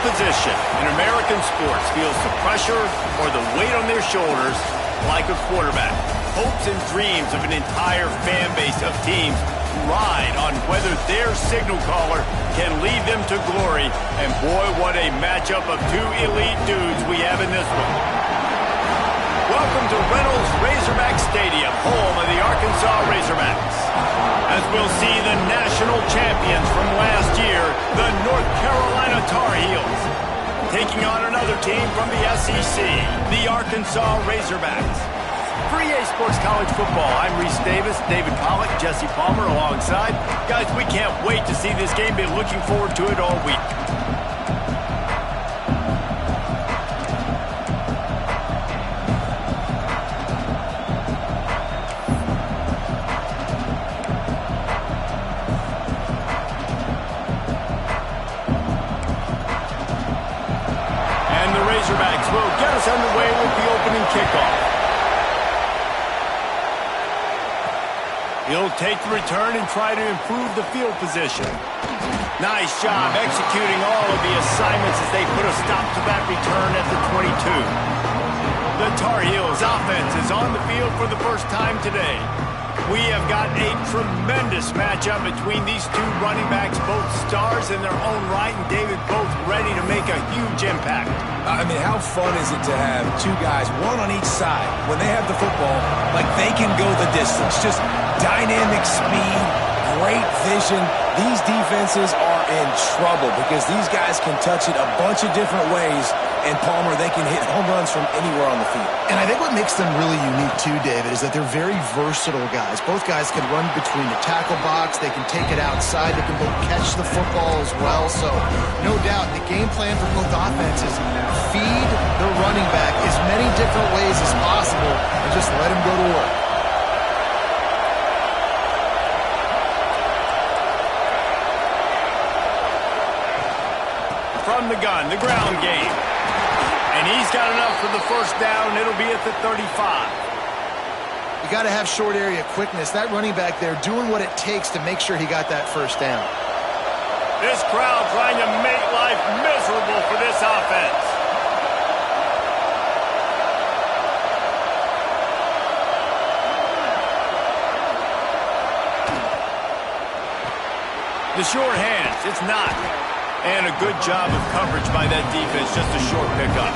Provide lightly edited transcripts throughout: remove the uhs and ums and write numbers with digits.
position in American sports feels the pressure or the weight on their shoulders like a quarterback. Hopes and dreams of an entire fan base of teams ride on whether their signal caller can lead them to glory. And boy, what a matchup of two elite dudes we have in this one. Welcome to Reynolds Razorback Stadium, home of the Arkansas Razorbacks. As we'll see the national champions from last year, the North Carolina Tar Heels, taking on another team from the SEC, the Arkansas Razorbacks. For EA Sports College Football, I'm Reese Davis, David Pollack, Jesse Palmer alongside. Guys, we can't wait to see this game. Been looking forward to it all week. And the Razorbacks will get us underway with the opening kickoff. He'll take the return and try to improve the field position. Nice job executing all of the assignments as they put a stop to that return at the 22. The Tar Heels offense is on the field for the first time today. We have got a tremendous matchup between these two running backs, both stars in their own right, and David, both ready to make a huge impact. I mean, how fun is it to have two guys, one on each side, when they have the football, like they can go the distance. Just dynamic speed, great vision. These defenses are in trouble because these guys can touch it a bunch of different ways, and Palmer, they can hit home runs from anywhere on the field. And I think what makes them really unique too, David, is that they're very versatile guys. Both guys can run between the tackle box, they can take it outside, they can both catch the football as well. So no doubt the game plan for both offenses, feed the running back as many different ways as possible and just let him go to work. From the gun, the ground game. And he's got enough for the first down. It'll be at the 35. You got to have short area quickness. That running back there doing what it takes to make sure he got that first down. This crowd trying to make life miserable for this offense. The short hands, it's not. And a good job of coverage by that defense, just a short pickup.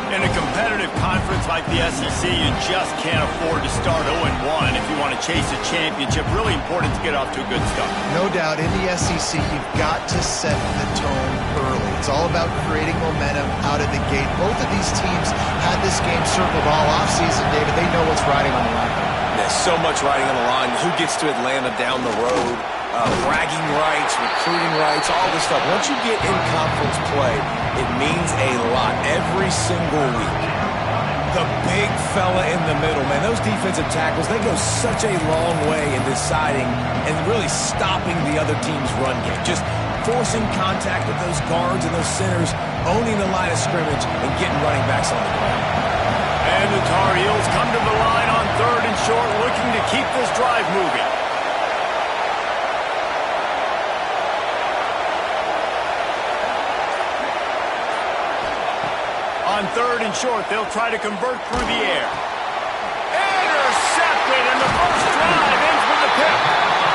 In a competitive conference like the SEC, you just can't afford to start 0-1 if you want to chase a championship. Really important to get off to a good start. No doubt, in the SEC, you've got to set the tone early. It's all about creating momentum out of the gate. Both of these teams had this game circled all offseason, David. They know what's riding on the line. There's so much riding on the line. Who gets to Atlanta down the road? Bragging rights, recruiting rights, all this stuff. Once you get in conference play, it means a lot every single week. The big fella in the middle, man, those defensive tackles, they go such a long way in deciding and really stopping the other team's run game. Just forcing contact with those guards and those centers, owning the line of scrimmage, and getting running backs on the ground. And the Tar Heels come to the line on 3rd and short, looking to keep this drive moving. On 3rd and short, they'll try to convert through the air. Intercepted, and the first drive ends with a pick.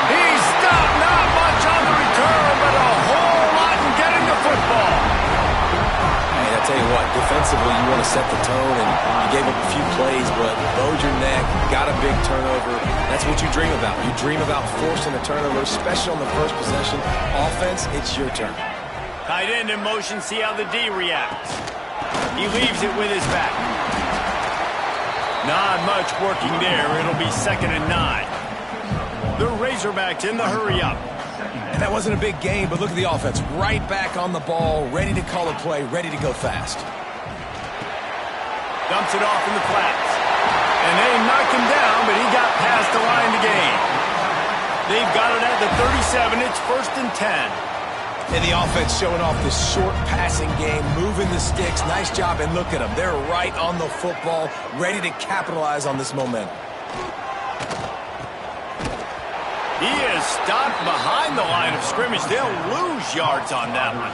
He stopped, not much on the return, but a whole lot in getting the football. Hey, I tell you what, defensively, you want to set the tone, and you gave up a few plays, but bowed your neck, got a big turnover. That's what you dream about. You dream about forcing a turnover, especially on the first possession. Offense, it's your turn. Tight end in motion, see how the D reacts. He leaves it with his back. Not much working there. It'll be 2nd and 9. The Razorbacks in the hurry-up. And that wasn't a big game, but look at the offense. Right back on the ball, ready to call a play, ready to go fast. Dumps it off in the flats. And they knocked him down, but he got past the line to gain. They've got it at the 37. It's 1st and 10. And the offense showing off this short passing game, moving the sticks. Nice job, and look at them. They're right on the football, ready to capitalize on this momentum. He is stopped behind the line of scrimmage. They'll lose yards on that one.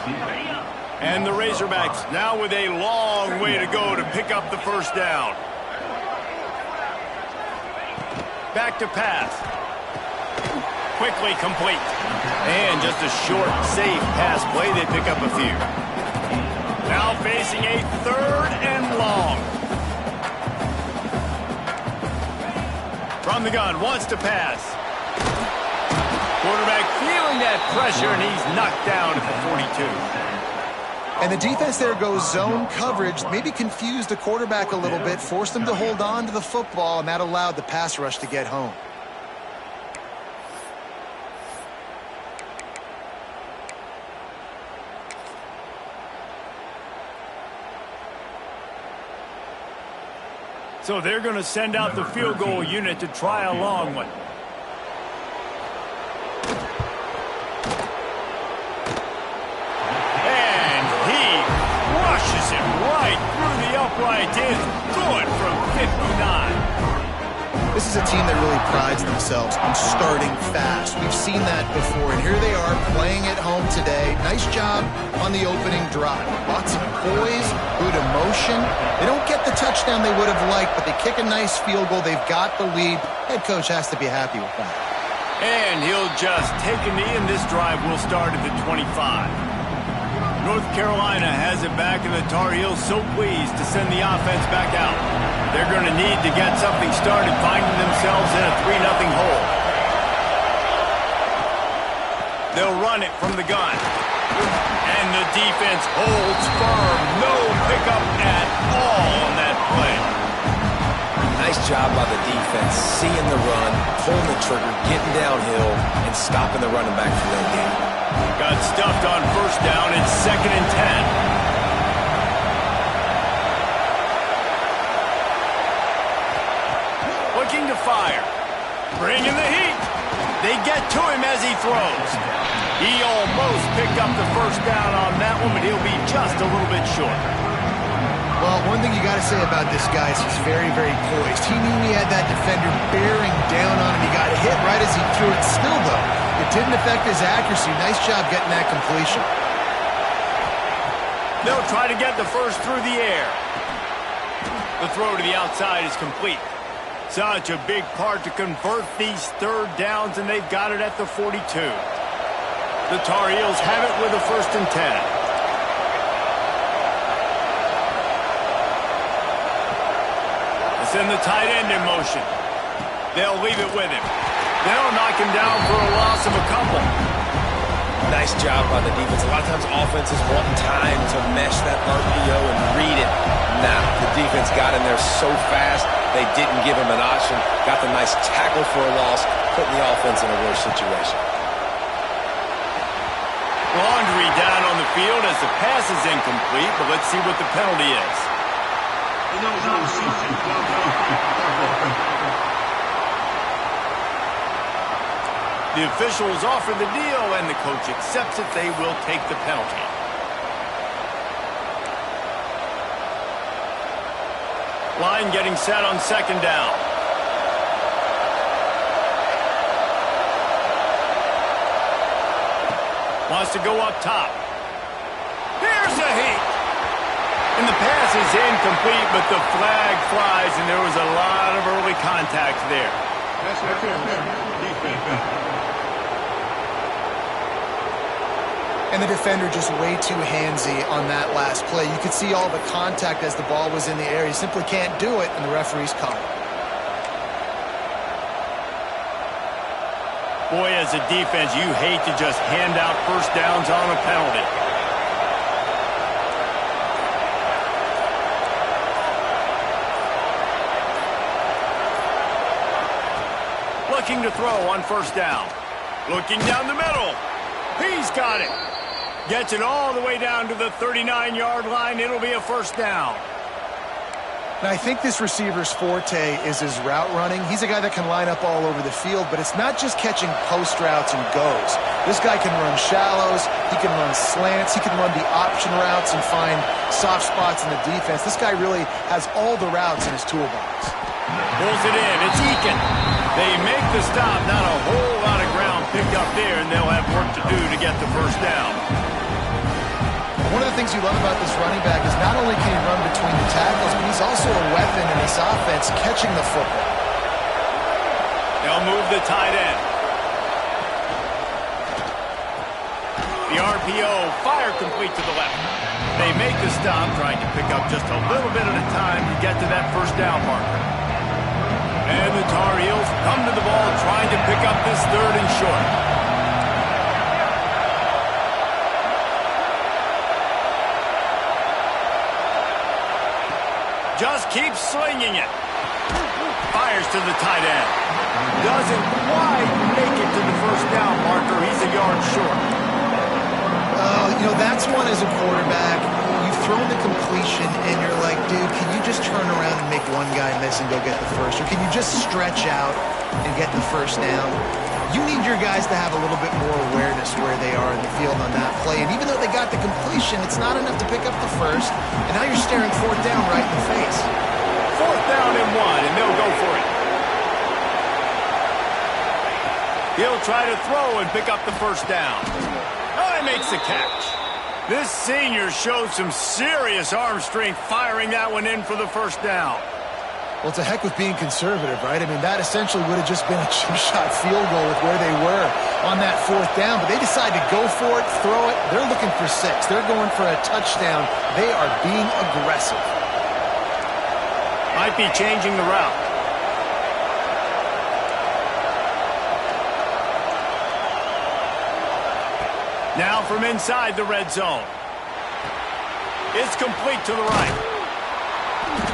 And the Razorbacks now with a long way to go to pick up the first down. Back to pass. Quickly complete. And just a short, safe pass play. They pick up a few. Now facing a 3rd and long. From the gun, wants to pass. Quarterback feeling that pressure, and he's knocked down at the 42. And the defense there goes zone coverage, maybe confused the quarterback a little bit, forced him to hold on to the football, and that allowed the pass rush to get home. So they're going to send out the field goal unit to try a long one. And he rushes it right through the upright. It's good from 59. This is a team that really prides themselves on starting fast. We've seen that before, and here they are playing at home today. Nice job on the opening drive. Lots of poise, good emotion. They don't get the touchdown they would have liked, but they kick a nice field goal. They've got the lead. Head coach has to be happy with that. And he'll just take a knee, and this drive will start at the 25. North Carolina has it back, and the Tar Heels so pleased to send the offense back out. They're going to need to get something started, finding themselves in a 3-0 hole. They'll run it from the gun. And the defense holds firm. No pickup at all on that play. Nice job by the defense, seeing the run, pulling the trigger, getting downhill, and stopping the running back from that game. Got stuffed on first down. It's 2nd and 10. Looking to fire. Bringing the heat. They get to him as he throws. He almost picked up the first down on that one, but he'll be just a little bit short. Well, one thing you got to say about this guy is he's very, very poised. He knew he had that defender bearing down on him. He got hit right as he threw it. Still, though, it didn't affect his accuracy. Nice job getting that completion. They'll try to get the first through the air. The throw to the outside is complete. Such a big part to convert these third downs, and they've got it at the 42. The Tar Heels have it with a 1st and 10. Send the tight end in motion. They'll leave it with him. They'll knock him down for a loss of a couple. Nice job by the defense. A lot of times offenses want time to mesh that RPO and read it. Nah, the defense got in there so fast, they didn't give him an option. Got the nice tackle for a loss, putting the offense in a worse situation. Laundry down on the field as the pass is incomplete, but let's see what the penalty is. The officials offer the deal, and the coach accepts it. They will take the penalty. Line getting set on 2nd down. Wants to go up top. Here's a heat. And the pass is incomplete, but the flag flies, and there was a lot of early contact there. And the defender just way too handsy on that last play. You could see all the contact as the ball was in the air. He simply can't do it, and the referee's caught it. Boy, as a defense, you hate to just hand out first downs on a penalty. Looking to throw on 1st down. Looking down the middle. He's got it. Gets it all the way down to the 39-yard line. It'll be a 1st down. Now, I think this receiver's forte is his route running. He's a guy that can line up all over the field, but it's not just catching post routes and goes. This guy can run shallows. He can run slants. He can run the option routes and find soft spots in the defense. This guy really has all the routes in his toolbox. Pulls it in. It's Eakin. They make the stop. Not a whole lot of ground picked up there, and they'll have work to do to get the 1st down. One of the things you love about this running back is not only can he run between the tackles, but he's also a weapon in this offense catching the football. They'll move the tight end. The RPO, fire complete to the left. They make the stop, trying to pick up just a little bit at a time to get to that 1st down marker. And the Tar Heels come to the ball, trying to pick up this 3rd and short. Just keeps slinging it. Fires to the tight end. Doesn't quite make it to the first down marker. He's a yard short. That's one as a quarterback. You've thrown the completion, and you're like, dude, can you just turn around and make one guy miss and go get the first? Or can you just stretch out and get the first down? You need your guys to have a little bit more awareness where they are in the field on that play. And even though they got the completion, it's not enough to pick up the first. And now you're staring fourth down right in the face. Fourth down and 1, and they'll go for it. He'll try to throw and pick up the first down. Oh, he makes the catch. This senior showed some serious arm strength firing that one in for the first down. Well, it's a heck with being conservative, right? I mean, that essentially would have just been a chip-shot field goal with where they were on that fourth down. But they decide to go for it, throw it. They're looking for 6. They're going for a touchdown. They are being aggressive. Might be changing the route. Now from inside the red zone. It's complete to the right.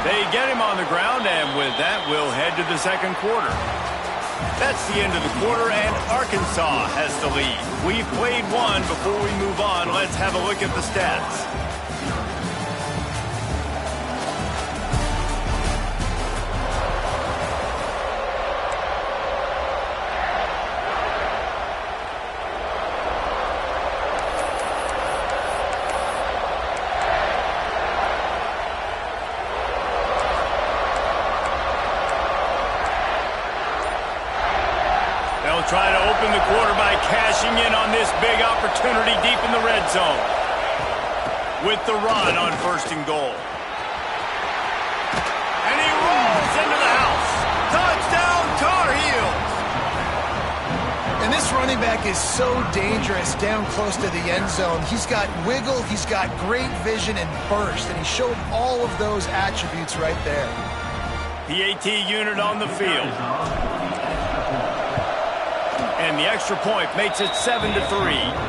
They get him on the ground, and with that, we'll head to the second quarter. That's the end of the quarter, and Arkansas has the lead. We've played one. Before we move on, let's have a look at the stats. Try to open the quarter by cashing in on this big opportunity deep in the red zone. With the run on 1st and goal. And he rolls into the house. Touchdown, Tar Heels! And this running back is so dangerous down close to the end zone. He's got wiggle, he's got great vision and burst, and he showed all of those attributes right there. PAT unit on the field. And the extra point makes it 7-3.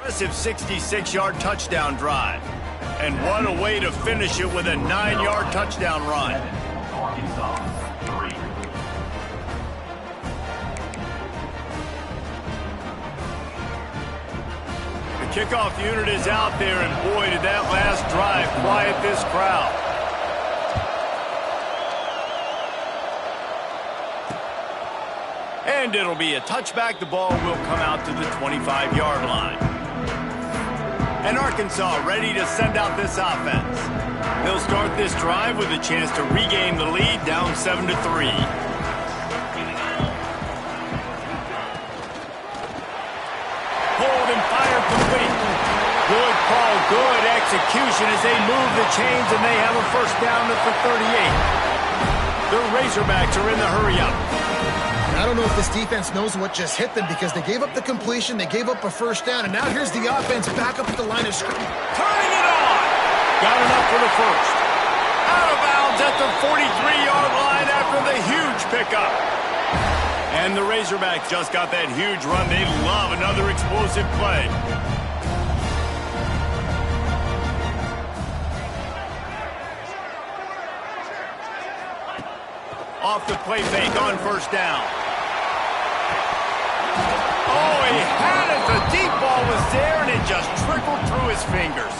Impressive 66-yard touchdown drive. And what a way to finish it with a 9-yard touchdown run. The kickoff unit is out there, and boy, did that last drive quiet this crowd. And it'll be a touchback. The ball will come out to the 25-yard line. And Arkansas ready to send out this offense. They'll start this drive with a chance to regain the lead, down 7-3. Hold and fire complete. Good call, good execution as they move the chains, and they have a first down at the 38. The Razorbacks are in the hurry-up. I don't know if this defense knows what just hit them because they gave up the completion, they gave up a first down, and now here's the offense back up at the line of scrimmage. Turning it on! Got enough for the first. Out of bounds at the 43-yard line after the huge pickup. And the Razorbacks just got that huge run. They love another explosive play. Off the play fake on first down. Oh, he had it. The deep ball was there, and it just trickled through his fingers.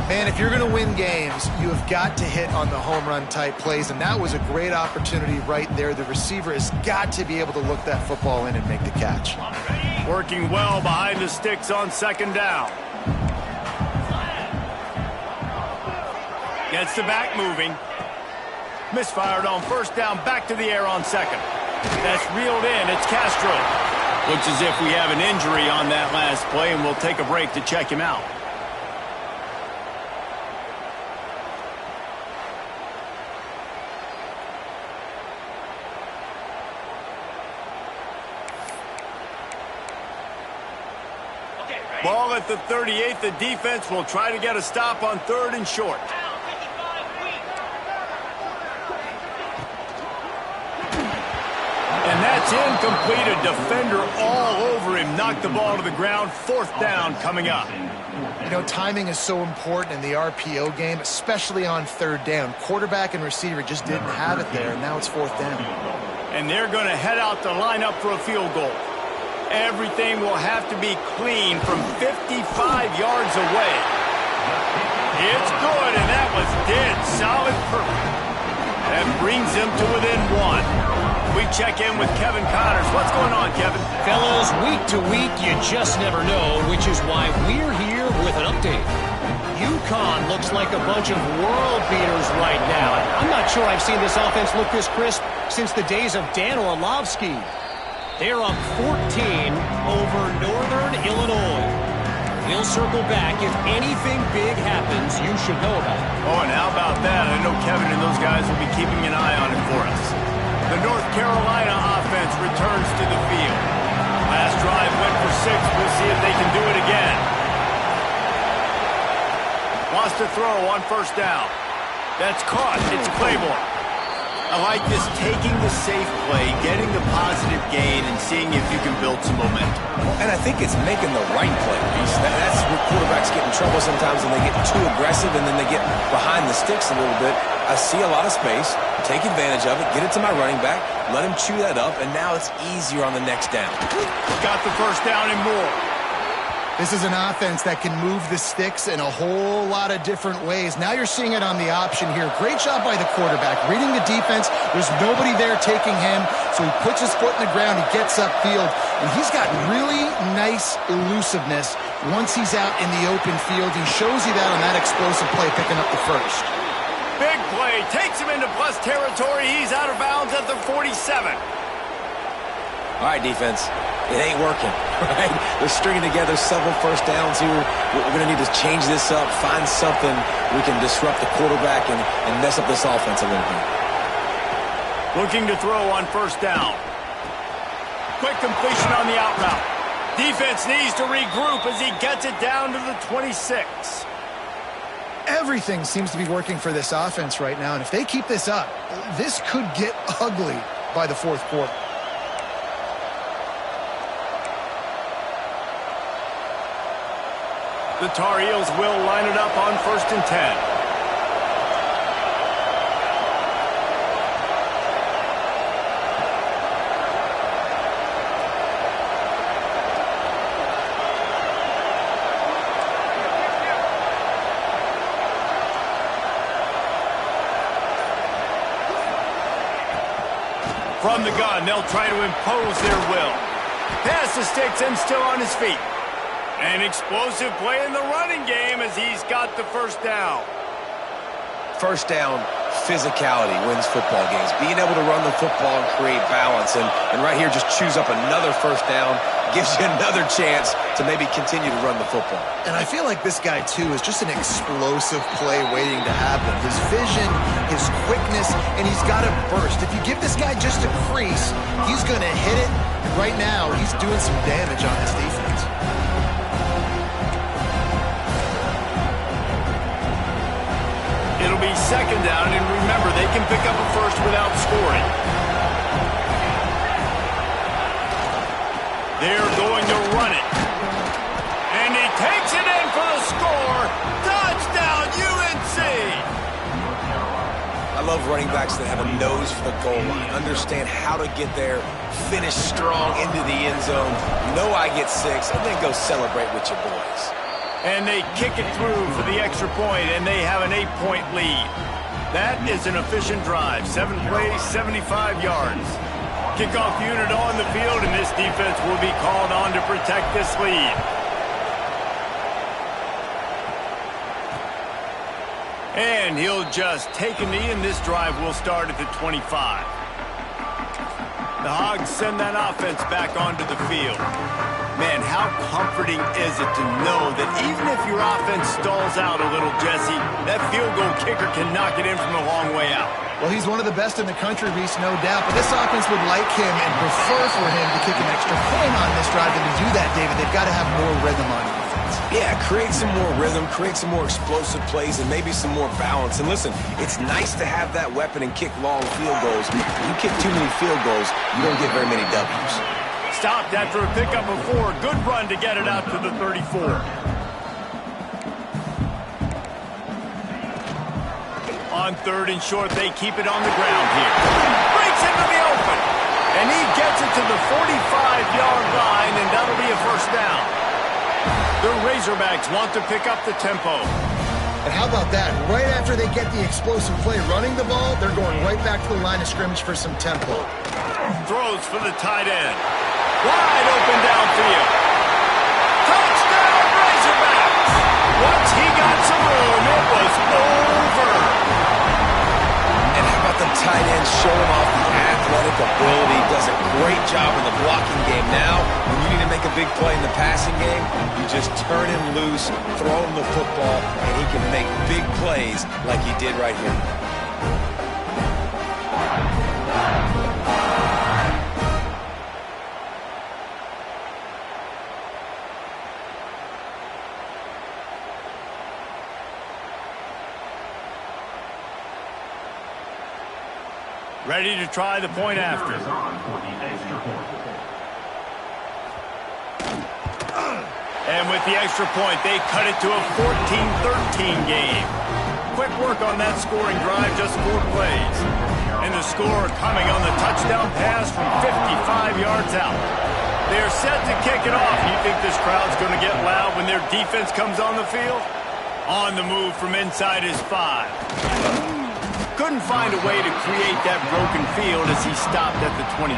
Man, if you're going to win games, you have got to hit on the home run type plays, and that was a great opportunity right there. The receiver has got to be able to look that football in and make the catch. Working well behind the sticks on second down. Gets the back moving. Misfired on first down, back to the air on second. That's reeled in. It's Castro. Looks as if we have an injury on that last play, and we'll take a break to check him out. Ball at the 38. The defense will try to get a stop on third and short. And that's incomplete. A defender all over him. Knocked the ball to the ground. Fourth down coming up. You know, timing is so important in the RPO game, especially on third down. Quarterback and receiver just didn't have it there, and now it's fourth down. And they're going to head out to line up for a field goal. Everything will have to be clean from 55 yards away. It's good, and that was dead solid perfect. That brings them to within one. We check in with Kevin Connors. What's going on, Kevin? Fellas, week to week, you just never know, which is why we're here with an update. UConn looks like a bunch of world beaters right now. I'm not sure I've seen this offense look this crisp since the days of Dan Orlovsky. They're up 14 over Northern Illinois. We'll circle back. If anything big happens, you should know about it. Oh, and how about that? I know Kevin and those guys will be keeping an eye on it for us. The North Carolina offense returns to the field. Last drive went for 6. We'll see if they can do it again. Wants to throw on first down. That's caught. It's Claiborne. I like this, taking the safe play, getting the positive gain, and seeing if you can build some momentum. And I think it's making the right play. That's where quarterbacks get in trouble sometimes when they get too aggressive and then they get behind the sticks a little bit. I see a lot of space, take advantage of it, get it to my running back, let him chew that up, and now it's easier on the next down. Got the first down and more. This is an offense that can move the sticks in a whole lot of different ways. Now you're seeing it on the option here. Great job by the quarterback. Reading the defense, there's nobody there taking him, so he puts his foot in the ground, he gets upfield, and he's got really nice elusiveness once he's out in the open field. He shows you that on that explosive play, picking up the first. Big play, takes him into plus territory. He's out of bounds at the 47. All right, defense. It ain't working, right? We're stringing together several first downs here. We're going to need to change this up, find something we can disrupt the quarterback and mess up this offense a little bit. Looking to throw on first down. Quick completion on the out route. Defense needs to regroup as he gets it down to the 26. Everything seems to be working for this offense right now, and if they keep this up, this could get ugly by the fourth quarter. The Tar Heels will line it up on 1st and 10. From the gun, they'll try to impose their will. Pass the sticks and still on his feet. An explosive play in the running game as he's got the first down. First down, physicality wins football games. Being able to run the football and create balance. And right here, just choose up another first down. Gives you another chance to maybe continue to run the football. And I feel like this guy, too, is just an explosive play waiting to happen. His vision, his quickness, and he's got a burst. If you give this guy just a crease, he's going to hit it. And right now, he's doing some damage on his defense. It'll be 2nd down, and remember, they can pick up a first without scoring. They're going to run it. And he takes it in for the score. Touchdown, UNC! I love running backs that have a nose for the goal line, understand how to get there, finish strong into the end zone, know I get 6, and then go celebrate with your boys. And they kick it through for the extra point, and they have an 8-point lead. That is an efficient drive. 7 plays, 75 yards. Kickoff unit on the field, and this defense will be called on to protect this lead. And he'll just take a knee, and this drive will start at the 25. The Hogs send that offense back onto the field. Man, how comforting is it to know that even if your offense stalls out a little, Jesse, that field goal kicker can knock it in from a long way out. Well, he's one of the best in the country, Reese, no doubt. But this offense would like him and prefer for him to kick an extra point on this drive. And to do that, David, they've got to have more rhythm on offense. Yeah, create some more rhythm, create some more explosive plays, and maybe some more balance. And listen, it's nice to have that weapon and kick long field goals. If you kick too many field goals, you don't get very many W's. Stopped after a pickup of 4. Good run to get it out to the 34. On 3rd and short, they keep it on the ground here. Breaks into the open. And he gets it to the 45-yard line, and that'll be a first down. The Razorbacks want to pick up the tempo. And how about that? Right after they get the explosive play running the ball, they're going right back to the line of scrimmage for some tempo. Throws for the tight end. Wide open downfield. Touchdown, Razorbacks! Once he got some room, it was over. And how about the tight end showing off the athletic ability? Does a great job in the blocking game. Now, when you need to make a big play in the passing game, you just turn him loose, throw him the football, and he can make big plays like he did right here. Ready to try the point after. And with the extra point, they cut it to a 14-13 game. Quick work on that scoring drive, just 4 plays. And the score coming on the touchdown pass from 55 yards out. They're set to kick it off. You think this crowd's going to get loud when their defense comes on the field? On the move from inside his 5. Couldn't find a way to create that broken field as he stopped at the 25.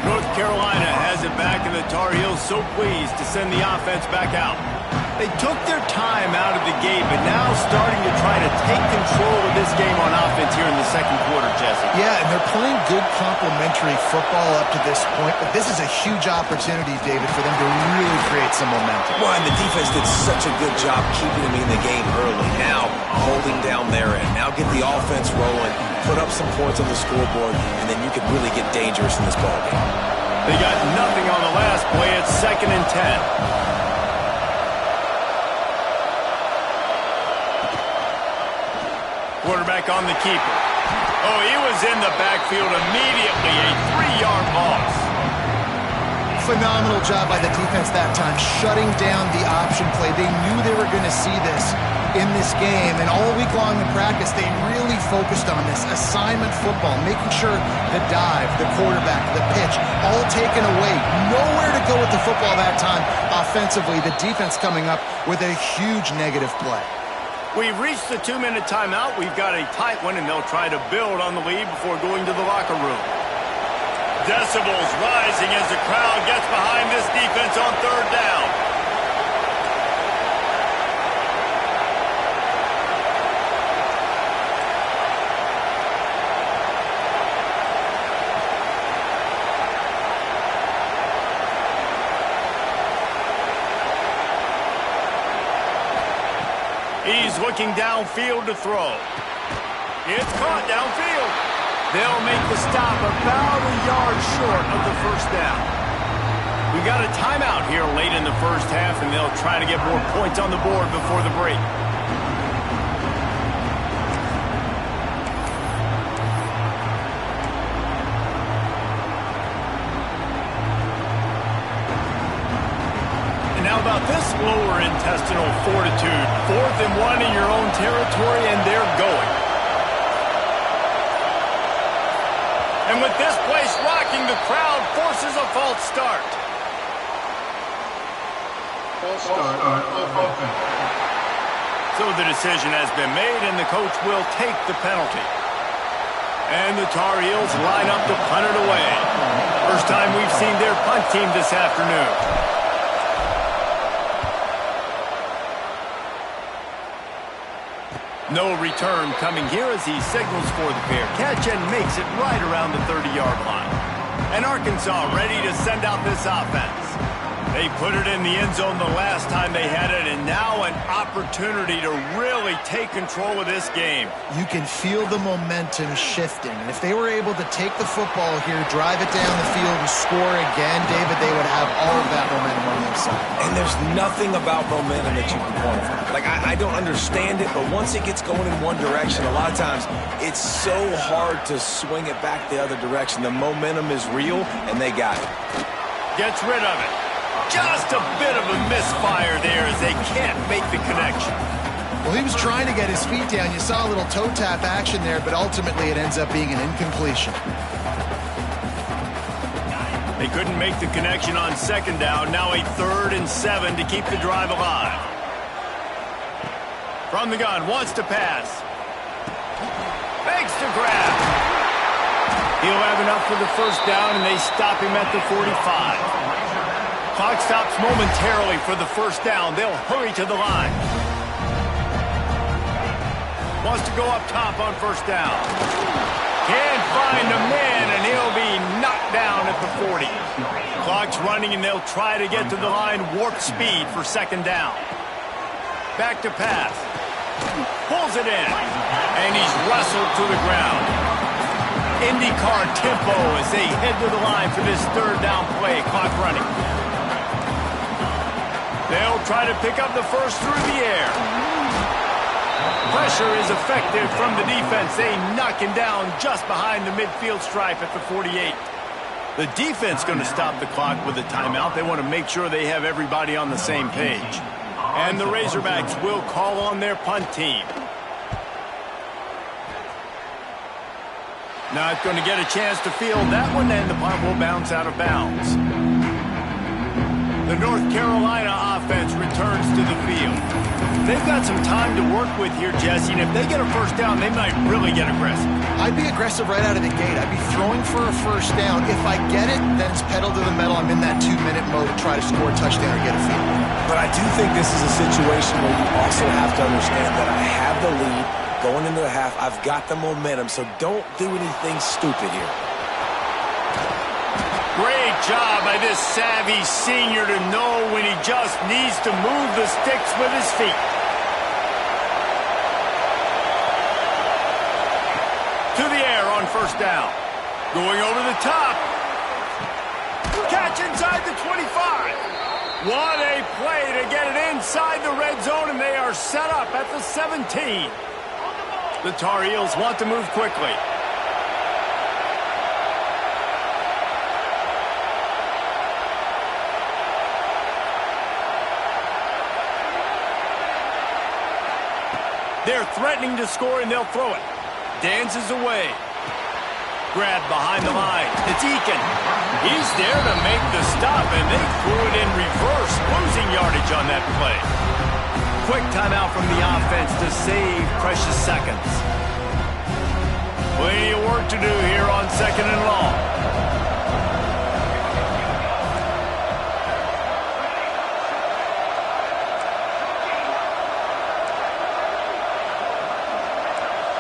North Carolina has it back, and the Tar Heels so pleased to send the offense back out. They took their time out of the gate, but now starting to try to take control of this game on offense here in the second quarter, Jesse. Yeah, and they're playing good complementary football up to this point, but this is a huge opportunity, David, for them to really create some momentum. Well, and the defense did such a good job keeping them in the game early. Now, holding down their end. Now get the offense rolling, put up some points on the scoreboard, and then you could really get dangerous in this ballgame. They got nothing on the last play. It's 2nd and 10. Quarterback on the keeper. Oh, he was in the backfield immediately. A 3-yard loss. Phenomenal job by the defense that time, shutting down the option play. They knew they were going to see this in this game, and all week long in practice, they really focused on this assignment football, making sure the dive, the quarterback, the pitch, all taken away. Nowhere to go with the football that time offensively. The defense coming up with a huge negative play. We've reached the 2-minute timeout. We've got a tight one, and they'll try to build on the lead before going to the locker room. Decibels rising as the crowd gets behind this defense on third down. He's looking downfield to throw. It's caught downfield. They'll make the stop about a yard short of the first down. We got a timeout here late in the first half, and they'll try to get more points on the board before the break. And how about this lower intestinal fortitude? 4th and 1 in your own territory, and they're going. And with this place rocking, the crowd forces a false start. False start on offense. So the decision has been made, and the coach will take the penalty. And the Tar Heels line up to punt it away. First time we've seen their punt team this afternoon. No return coming here as he signals for the fair catch and makes it right around the 30-yard line. And Arkansas ready to send out this offense. They put it in the end zone the last time they had it, and now an opportunity to really take control of this game. You can feel the momentum shifting. And if they were able to take the football here, drive it down the field, and score again, David, they would have all of that momentum on their side. And there's nothing about momentum that you can quantify. Like, I don't understand it, but once it gets going in one direction, a lot of times it's so hard to swing it back the other direction. The momentum is real, and they got it. Gets rid of it. Just a bit of a misfire there as they can't make the connection. Well, he was trying to get his feet down. You saw a little toe tap action there, but ultimately it ends up being an incompletion. They couldn't make the connection on second down. Now a 3rd and 7 to keep the drive alive. From the gun, wants to pass. Fakes to grab. He'll have enough for the first down, and they stop him at the 45. Clock stops momentarily for the first down. They'll hurry to the line. Wants to go up top on first down. Can't find a man, and he'll be knocked down at the 40. Clock's running, and they'll try to get to the line warp speed for second down. Back to pass. Pulls it in, and he's wrestled to the ground. IndyCar tempo as they head to the line for this third down play. Clock running. They'll try to pick up the first through the air. Pressure is effective from the defense. They knock him down just behind the midfield stripe at the 48. The defense going to stop the clock with a timeout. They want to make sure they have everybody on the same page. And the Razorbacks will call on their punt team. Not going to get a chance to field that one, and the punt will bounce out of bounds. The North Carolina offense returns to the field. They've got some time to work with here, Jesse, and if they get a first down, they might really get aggressive. I'd be aggressive right out of the gate. I'd be throwing for a first down. If I get it, then it's pedal to the metal. I'm in that 2-minute mode to try to score a touchdown or get a field. But I do think this is a situation where you also have to understand that I have the lead going into the half. I've got the momentum, so don't do anything stupid here. Great job by this savvy senior to know when he just needs to move the sticks with his feet. To the air on first down. Going over the top. Catch inside the 25. What a play to get it inside the red zone, and they are set up at the 17. The Tar Heels want to move quickly. They're threatening to score, and they'll throw it. Dances away. Grab behind the line. It's Eakin. He's there to make the stop, and they threw it in reverse, losing yardage on that play. Quick timeout from the offense to save precious seconds. Plenty of work to do here on 2nd and long.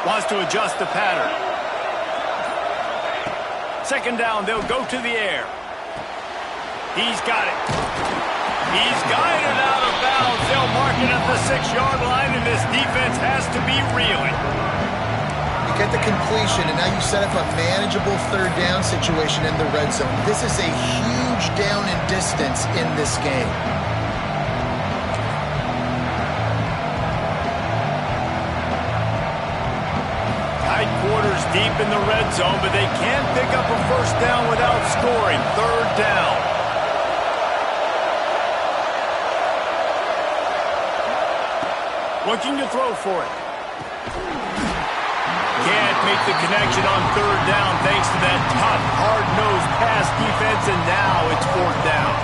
Wants to adjust the pattern. 2nd down, they'll go to the air. He's got it. He's guided out of bounds. They'll mark it at the 6-yard line, and this defense has to be reeling. You get the completion, and now you set up a manageable 3rd down situation in the red zone. This is a huge down in distance in this game. Quarters deep in the red zone, but they can't pick up a 1st down without scoring. 3rd down. Looking to throw for it. Can't make the connection on 3rd down thanks to that tough, hard-nosed pass defense, and now it's 4th down.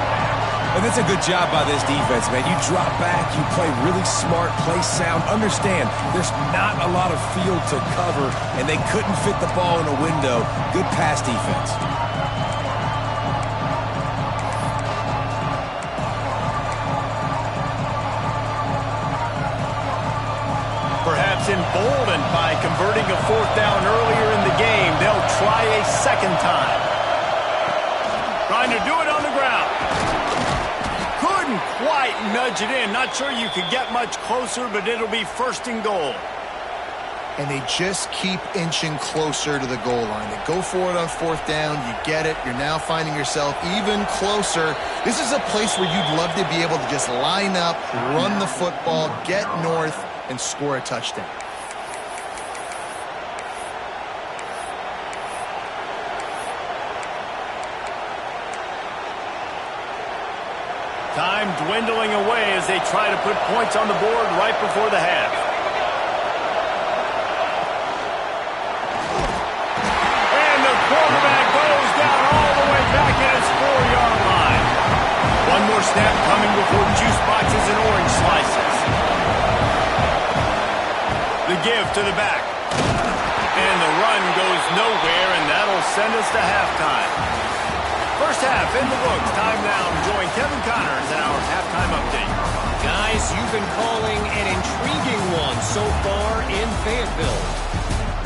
And that's a good job by this defense, man. You drop back, you play really smart, play sound. Understand, there's not a lot of field to cover, and they couldn't fit the ball in a window. Good pass defense. Perhaps emboldened by converting a 4th down earlier in the game, they'll try a 2nd time. Trying to do it on the ground. Couldn't quite nudge it in. Not sure you could get much closer, but it'll be 1st and goal. And they just keep inching closer to the goal line. They go for it on 4th down. You get it. You're now finding yourself even closer. This is a place where you'd love to be able to just line up, run the football, get north, and score a touchdown. Time dwindling away as they try to put points on the board right before the half. And the quarterback goes down all the way back at his 4-yard line. One more snap coming before juice boxes and orange slices. The give to the back. And the run goes nowhere, and that'll send us to halftime. First half in the books. Time now to join Kevin Connors in our halftime update. Guys, you've been calling an intriguing one so far in Fayetteville.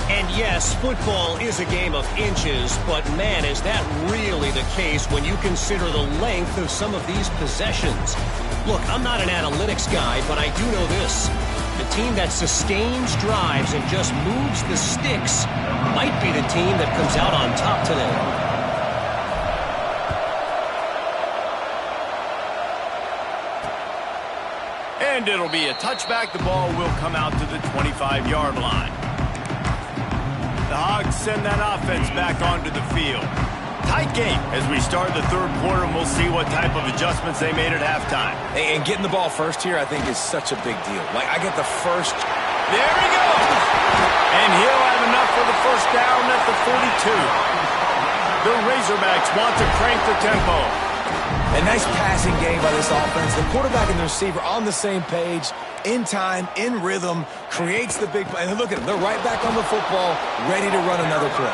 And yes, football is a game of inches, but man, is that really the case when you consider the length of some of these possessions. Look, I'm not an analytics guy, but I do know this. The team that sustains drives and just moves the sticks might be the team that comes out on top today. And it'll be a touchback. The ball will come out to the 25-yard line. The Hogs send that offense back onto the field. Tight game as we start the 3rd quarter, and we'll see what type of adjustments they made at halftime. And getting the ball first here, I think, is such a big deal. Like, I get the first. There he goes. And he'll have enough for the 1st down at the 42. The Razorbacks want to crank the tempo. A nice passing game by this offense. The quarterback and the receiver on the same page, in time, in rhythm, creates the big play. And look at them. They're right back on the football, ready to run another play.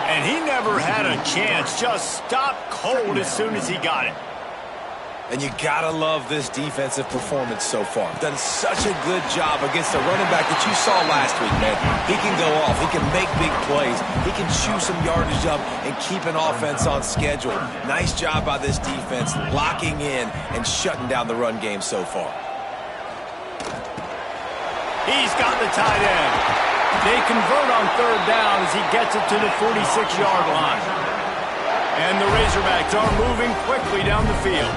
And he never had a chance. Just stopped cold as soon as he got it. And you gotta love this defensive performance so far. Done such a good job against the running back that you saw last week, man. He can go off. He can make big plays. He can chew some yardage up and keep an offense on schedule. Nice job by this defense locking in and shutting down the run game so far. He's got the tight end. They convert on 3rd down as he gets it to the 46-yard line. And the Razorbacks are moving quickly down the field.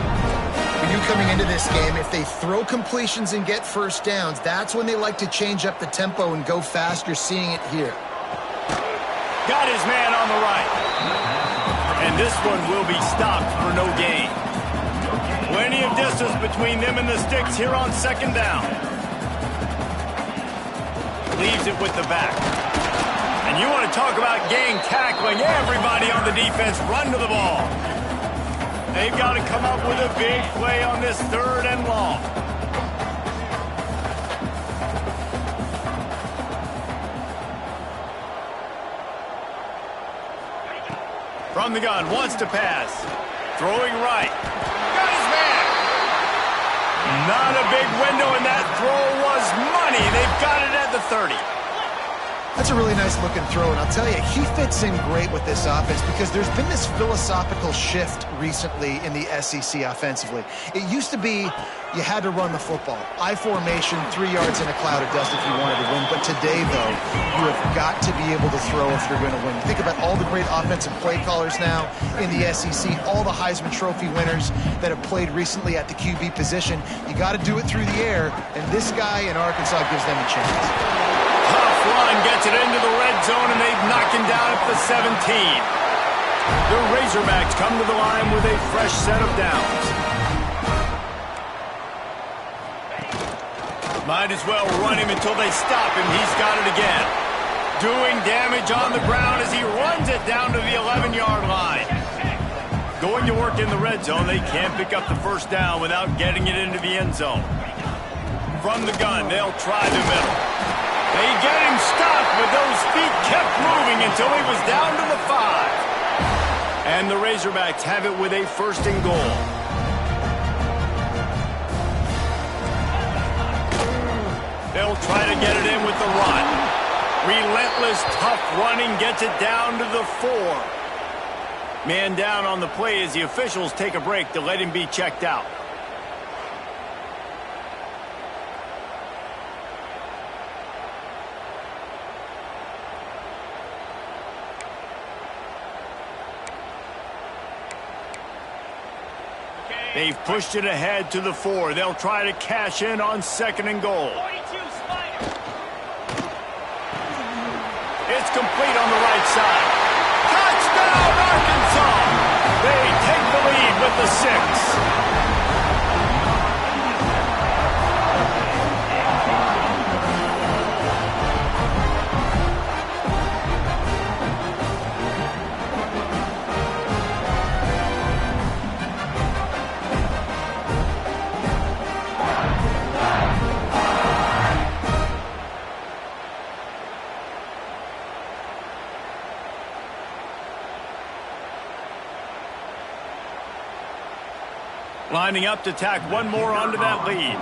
When you're coming into this game, if they throw completions and get 1st downs, that's when they like to change up the tempo and go fast. You're seeing it here. Got his man on the right. And this one will be stopped for no gain. Plenty of distance between them and the sticks here on 2nd down. leaves it with the back. And you want to talk about gang tackling. Everybody on the defense run to the ball. They've got to come up with a big play on this 3rd and long. From the gun, wants to pass. Throwing right. Got his man. Not a big window, and that throw was money. They've got it at the 30. That's a really nice looking throw, and I'll tell you, he fits in great with this offense because there's been this philosophical shift recently in the SEC offensively. It used to be you had to run the football. I formation, 3 yards in a cloud of dust if you wanted to win. But today, though, you have got to be able to throw if you're going to win. You think about all the great offensive play callers now in the SEC, all the Heisman Trophy winners that have played recently at the QB position. You got to do it through the air, and this guy in Arkansas gives them a chance. Tough run gets it into the red zone, and they knock him down at the 17. The Razorbacks come to the line with a fresh set of downs. Might as well run him until they stop him. He's got it again. Doing damage on the ground as he runs it down to the 11-yard line. Going to work in the red zone. They can't pick up the first down without getting it into the end zone. From the gun, they'll try the middle. They get him stopped, but those feet kept moving until he was down to the 5. And the Razorbacks have it with a 1st and goal. They'll try to get it in with the run. Relentless, tough running gets it down to the 4. Man down on the play as the officials take a break to let him be checked out. They've pushed it ahead to the 4. They'll try to cash in on 2nd and goal. It's complete on the right side. Touchdown, Arkansas! They take the lead with the 6. Lining up to tack one more onto that lead.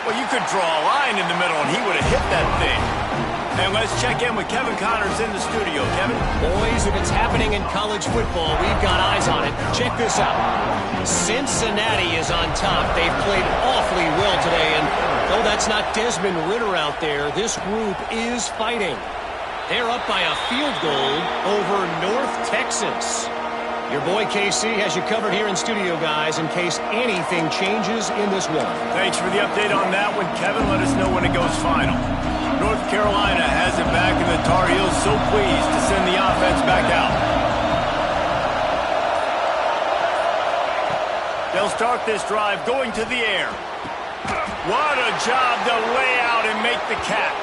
Well, you could draw a line in the middle and he would have hit that thing. And let's check in with Kevin Connors in the studio. Kevin? Boys, if it's happening in college football, we've got eyes on it. Check this out. Cincinnati is on top. They've played awfully well today, and though that's not Desmond Ridder out there, this group is fighting. They're up by a field goal over North Texas. Your boy KC has you covered here in studio, guys, in case anything changes in this one. Thanks for the update on that one, Kevin. Let us know when it goes final. North Carolina has it back, and the Tar Heels so pleased to send the offense back out. They'll start this drive going to the air. What a job to lay out and make the catch.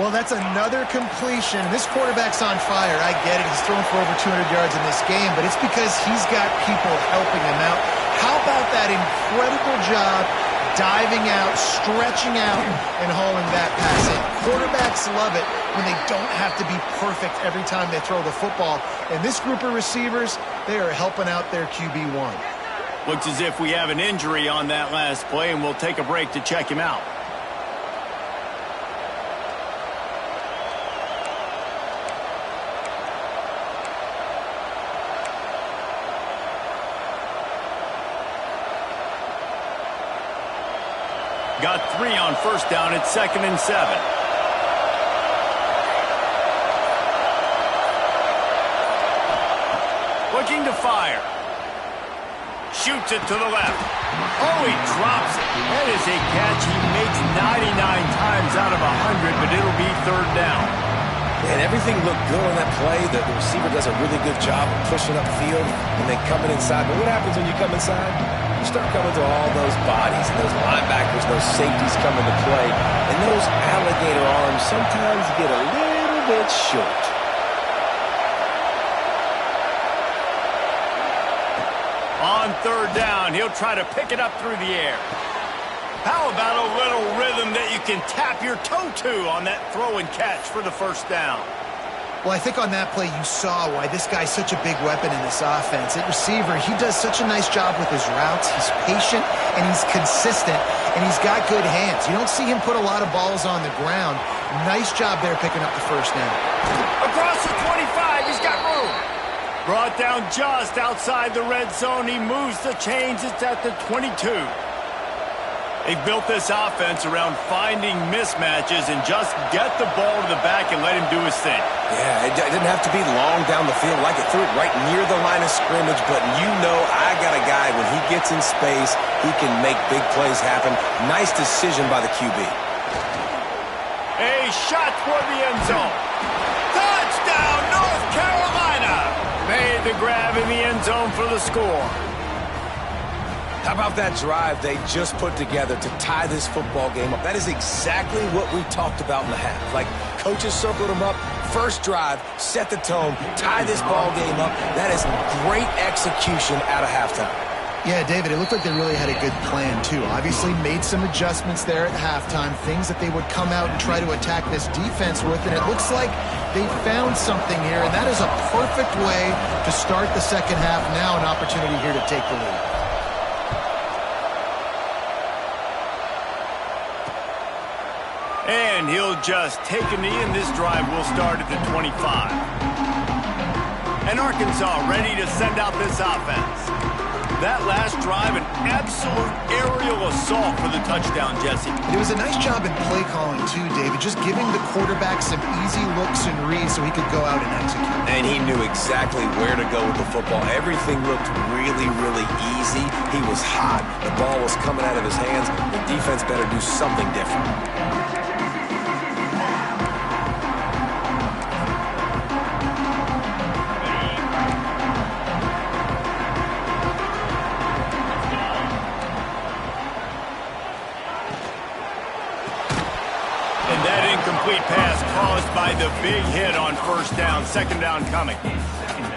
Well, that's another completion. This quarterback's on fire. I get it. He's thrown for over 200 yards in this game, but it's because he's got people helping him out. How about that incredible job diving out, stretching out, and hauling that pass in? Quarterbacks love it when they don't have to be perfect every time they throw the football. And this group of receivers, they are helping out their QB1. Looks as if we have an injury on that last play, and we'll take a break to check him out. Got 3 on first down at 2nd and 7. Looking to fire. Shoots it to the left. Oh, he drops it. That is a catch he makes 99 times out of 100, but it'll be 3rd down. And everything looked good on that play. The receiver does a really good job of pushing upfield and then coming inside. But what happens when you come inside? You start coming to all those bodies and those linebackers, those safeties come into play. And those alligator arms sometimes get a little bit short. On third down, he'll try to pick it up through the air. How about a little rhythm that you can tap your toe to on that throw and catch for the first down? Well, I think on that play you saw why this guy's such a big weapon in this offense. At receiver, he does such a nice job with his routes. He's patient, and he's consistent, and he's got good hands. You don't see him put a lot of balls on the ground. Nice job there picking up the first down. Across the 25, he's got room. Brought down just outside the red zone. He moves the chains. It's at the 22. They've built this offense around finding mismatches and just get the ball to the back and let him do his thing. Yeah, it didn't have to be long down the field. Like it threw it right near the line of scrimmage, but you know I got a guy, when he gets in space, he can make big plays happen. Nice decision by the QB. A shot for the end zone. Touchdown, North Carolina! Made the grab in the end zone for the score. How about that drive they just put together to tie this football game up? That is exactly what we talked about in the half. Like, coaches circled them up. First drive, set the tone, tie this ball game up. That is great execution out of halftime. Yeah, David, it looked like they really had a good plan, too. Obviously made some adjustments there at halftime, things that they would come out and try to attack this defense with, and it looks like they found something here, and that is a perfect way to start the second half. Now an opportunity here to take the lead. And he'll just take a knee, and this drive will start at the 25. And Arkansas ready to send out this offense. That last drive, an absolute aerial assault for the touchdown, Jesse. It was a nice job in play calling, too, David, just giving the quarterback some easy looks and reads so he could go out and execute. And he knew exactly where to go with the football. Everything looked really, really easy. He was hot. The ball was coming out of his hands. The defense better do something different. Incomplete pass caused by the big hit on first down. Second down coming.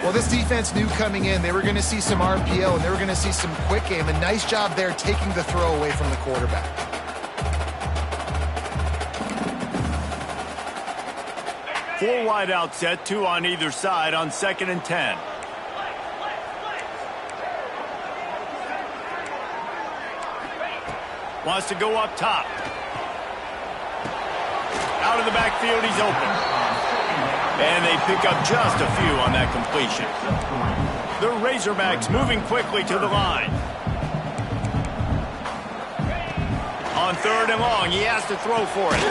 Well, this defense knew coming in they were going to see some RPO and they were going to see some quick game. A nice job there taking the throw away from the quarterback. Four wide out set, two on either side on 2nd and 10. Wants to go up top. Out of the backfield, he's open. And they pick up just a few on that completion. The Razorbacks moving quickly to the line. On 3rd and long, he has to throw for it.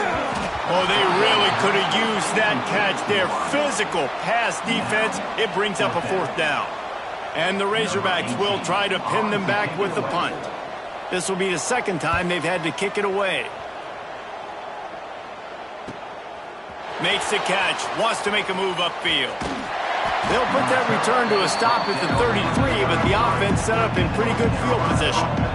Oh, they really could have used that catch there. Physical pass defense. It brings up a 4th down. And the Razorbacks will try to pin them back with the punt. This will be the second time they've had to kick it away. Makes the catch, wants to make a move upfield. They'll put that return to a stop at the 33, but the offense set up in pretty good field position.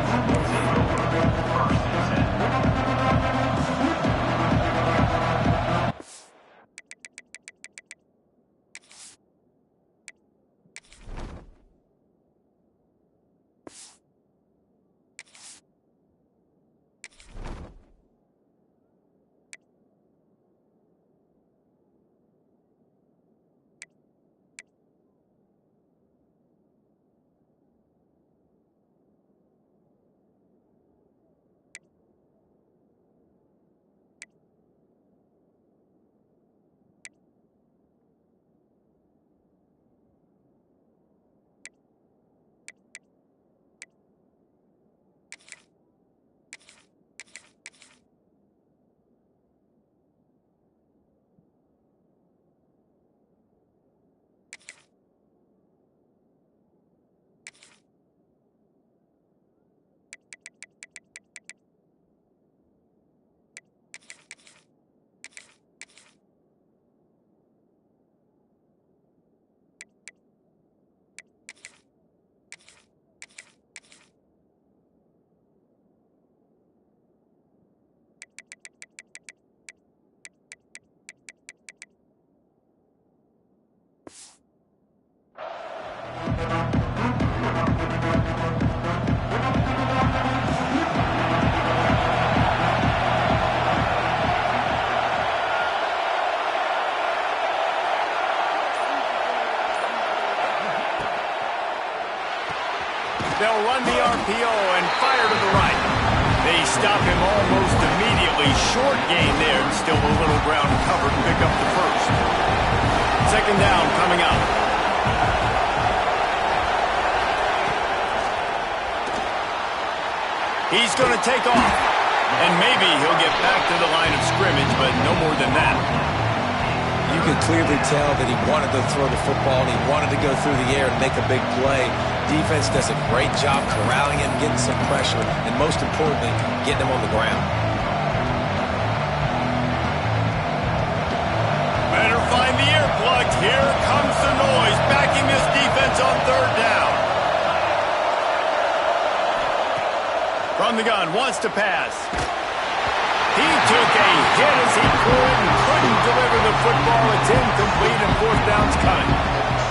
They'll run the RPO and fire to the right. They stop him almost immediately. Short gain there, and still a little ground covered to pick up the first. Second down coming up. He's going to take off. And maybe he'll get back to the line of scrimmage, but no more than that. You could clearly tell that he wanted to throw the football and he wanted to go through the air and make a big play. Defense does a great job corralling him, getting some pressure, and most importantly, getting him on the ground. Better find the earplugs. Here comes the noise, backing this defense on third down. From the gun, wants to pass. He took a hit as he couldn't deliver the football. It's incomplete and fourth down's coming.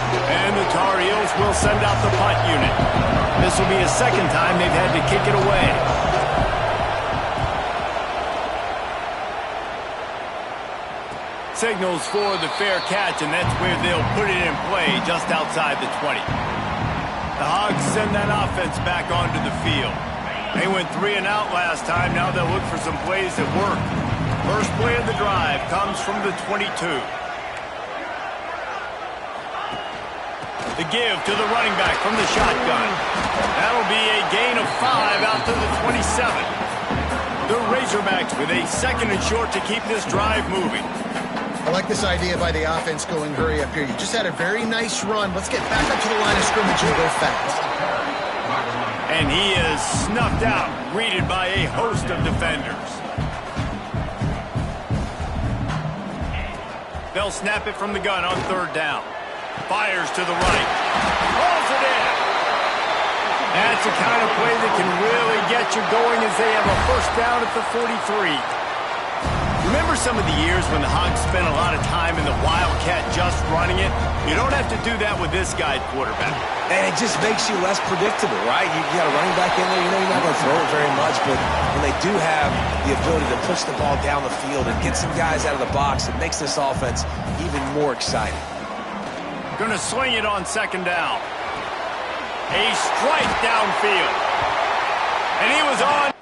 And the Tar Heels will send out the punt unit. This will be a second time they've had to kick it away. Signals for the fair catch, and that's where they'll put it in play just outside the 20. The Hogs send that offense back onto the field. They went 3 and out last time. Now they'll look for some plays that work. First play of the drive comes from the 22. The give to the running back from the shotgun. That'll be a gain of 5 out to the 27. The Razorbacks with a second and short to keep this drive moving. I like this idea by the offense going hurry up here. You just had a very nice run. Let's get back up to the line of scrimmage and go fast. And he is snuffed out, greeted by a host of defenders. They'll snap it from the gun on third down. Fires to the right. Rolls it in. That's the kind of play that can really get you going as they have a first down at the 43. Remember some of the years when the Hogs spent a lot of time in the Wildcat just running it? You don't have to do that with this guy at quarterback. And it just makes you less predictable, right? You got a running back in there. You know you're not going to throw it very much, but when they do have the ability to push the ball down the field and get some guys out of the box, it makes this offense even more exciting. Going to swing it on second down. A strike downfield. And he was on.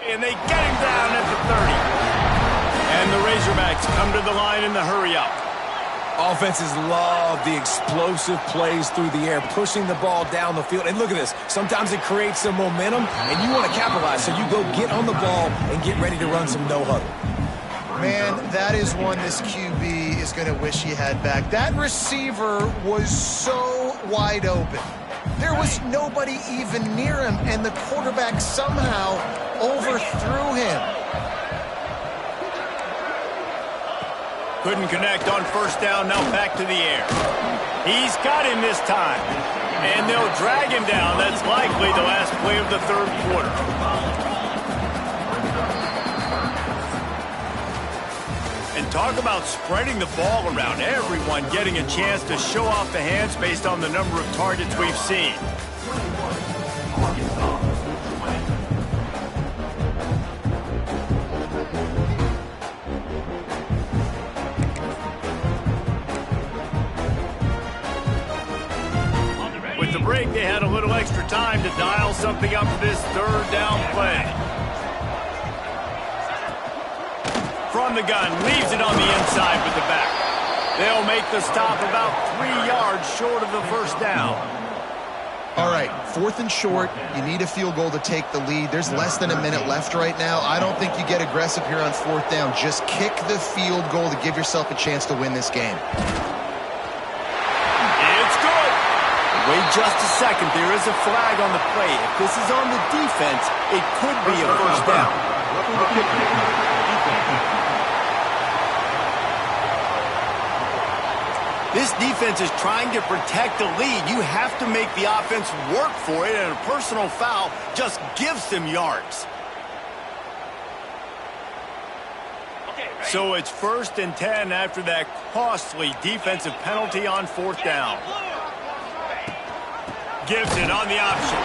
And they get him down at the 30. And the Razorbacks come to the line in the hurry-up. Offenses love the explosive plays through the air, pushing the ball down the field. And look at this. Sometimes it creates some momentum, and you want to capitalize. So you go get on the ball and get ready to run some no-huddle. Man, that is one this QB is going to wish he had back. That receiver was so wide open. There was nobody even near him, and the quarterback somehow overthrew him. Couldn't connect on first down, now back to the air. He's got him this time. And they'll drag him down. That's likely the last play of the third quarter. And talk about spreading the ball around. Everyone getting a chance to show off the hands based on the number of targets we've seen. With the break, they had a little extra time to dial something up for this third down play. From the gun, leaves it on the inside with the back. They'll make the stop about 3 yards short of the first down. All right, fourth and short. You need a field goal to take the lead. There's less than a minute left right now. I don't think you get aggressive here on fourth down. Just kick the field goal to give yourself a chance to win this game. Wait just a second. There is a flag on the play. If this is on the defense, it could be a first down. This defense is trying to protect the lead. You have to make the offense work for it, and a personal foul just gives them yards. So it's 1st and 10 after that costly defensive penalty on 4th down. Gives it on the option.